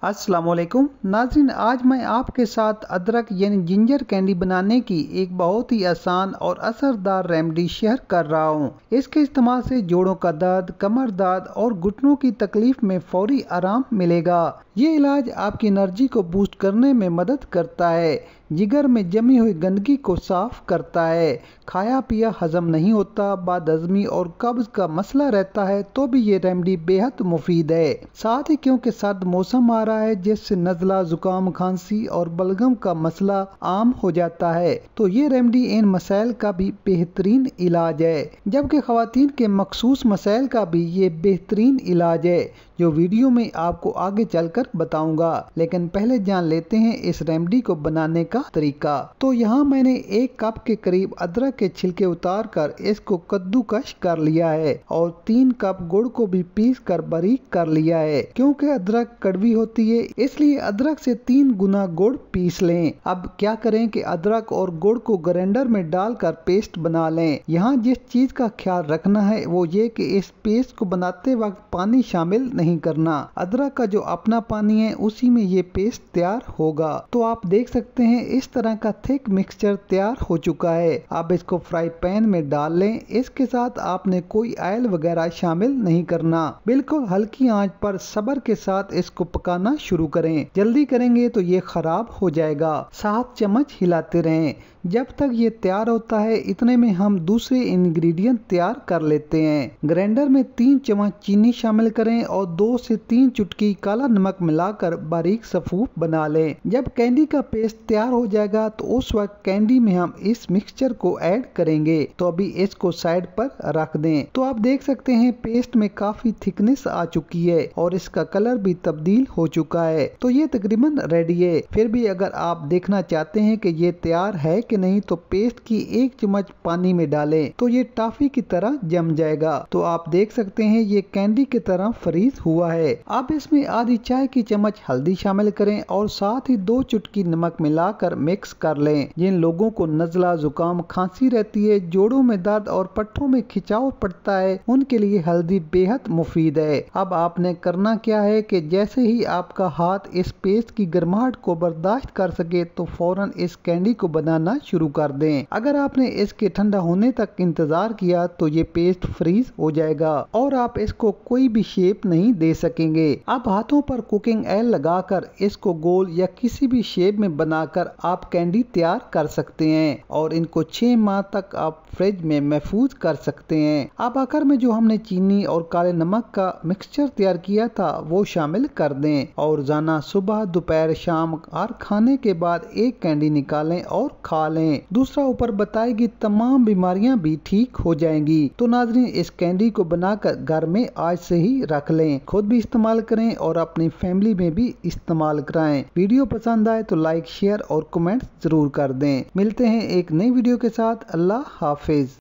अस्सलाम वालेकुम नाज़रीन, आज मैं आपके साथ अदरक यानी जिंजर कैंडी बनाने की एक बहुत ही आसान और असरदार रेमेडी शेयर कर रहा हूँ। इसके इस्तेमाल से जोड़ों का दर्द, कमर दर्द और घुटनों की तकलीफ में फौरी आराम मिलेगा। ये इलाज आपकी एनर्जी को बूस्ट करने में मदद करता है, जिगर में जमी हुई गंदगी को साफ करता है, खाया पिया हजम नहीं होता, बदहजमी और कब्ज का मसला रहता है तो भी ये रेमेडी बेहद मुफीद है। साथ ही क्योंकि सर्द मौसम आ रहा है जिससे नज़ला, जुकाम, खांसी और बलगम का मसला आम हो जाता है, तो ये रेमेडी इन मसाइल का भी बेहतरीन इलाज है। जबकि ख़वातीन के मखसूस मसाइल का भी ये बेहतरीन इलाज है, जो वीडियो में आपको आगे चलकर बताऊंगा। लेकिन पहले जान लेते हैं इस रेमेडी को बनाने का तरीका। तो यहाँ मैंने 1 कप के करीब अदरक के छिलके उतार कर इसको कद्दूकश कर लिया है और 3 कप गुड़ को भी पीस कर बारीक कर लिया है। क्योंकि अदरक कड़वी होती है इसलिए अदरक से 3 गुना गुड़ पीस लें। अब क्या करें कि अदरक और गुड़ को ग्राइंडर में डालकर पेस्ट बना लें। यहाँ जिस चीज का ख्याल रखना है वो ये कि इस पेस्ट को बनाते वक्त पानी शामिल नहीं करना। अदरक का जो अपना पानी है उसी में ये पेस्ट तैयार होगा। तो आप देख सकते हैं इस तरह का थिक मिक्सचर तैयार हो चुका है। अब इसको फ्राई पैन में डाल लें। इसके साथ आपने कोई ऑयल वगैरह शामिल नहीं करना। बिल्कुल हल्की आंच पर सब्र के साथ इसको पकाना शुरू करें। जल्दी करेंगे तो ये खराब हो जाएगा। 7 चम्मच हिलाते रहें। जब तक ये तैयार होता है इतने में हम दूसरे इंग्रेडिएंट तैयार कर लेते हैं। ग्राइंडर में 3 चम्मच चीनी शामिल करें और 2 से 3 चुटकी काला नमक मिलाकर बारीक सफूफ बना लें। जब कैंडी का पेस्ट तैयार हो जाएगा तो उस वक्त कैंडी में हम इस मिक्सचर को ऐड करेंगे। तो अभी इसको साइड पर रख दें। तो आप देख सकते हैं पेस्ट में काफी थिकनेस आ चुकी है और इसका कलर भी तब्दील हो चुका है। तो ये तकरीबन रेडी है। फिर भी अगर आप देखना चाहते हैं कि ये तैयार है कि नहीं तो पेस्ट की 1 चम्मच पानी में डालें तो ये टॉफी की तरह जम जाएगा। तो आप देख सकते हैं ये कैंडी की तरह फ्रीज हुआ है। अब इसमें आधी चाय की चम्मच हल्दी शामिल करें और साथ ही 2 चुटकी नमक मिलाकर मिक्स कर लें। जिन लोगों को नज़ला, जुकाम, खांसी रहती है, जोड़ों में दर्द और पट्टों में खिंचाव पड़ता है, उनके लिए हल्दी बेहद मुफीद है। अब आपने करना क्या है कि जैसे ही आपका हाथ इस पेस्ट की गर्माहट को बर्दाश्त कर सके तो फौरन इस कैंडी को बनाना शुरू कर दें। अगर आपने इसके ठंडा होने तक इंतजार किया तो ये पेस्ट फ्रीज हो जाएगा और आप इसको कोई भी शेप नहीं दे सकेंगे। अब हाथों पर कुकिंग ऑयल लगाकर इसको गोल या किसी भी शेप में बनाकर आप कैंडी तैयार कर सकते हैं और इनको 6 माह तक आप फ्रिज में महफूज कर सकते हैं। अब आखिर में जो हमने चीनी और काले नमक का मिक्सचर तैयार किया था वो शामिल कर दें और रोजाना सुबह, दोपहर, शाम और खाने के बाद एक कैंडी निकालें और खा लें। दूसरा ऊपर बताएगी तमाम बीमारियां भी ठीक हो जाएंगी। तो नाज़रीन, इस कैंडी को बनाकर घर में आज से ही रख लें, खुद भी इस्तेमाल करें और अपनी फैमिली में भी इस्तेमाल कराएं। वीडियो पसंद आए तो लाइक, शेयर और कमेंट जरूर कर दें। मिलते हैं एक नई वीडियो के साथ। अल्लाह हाफिज।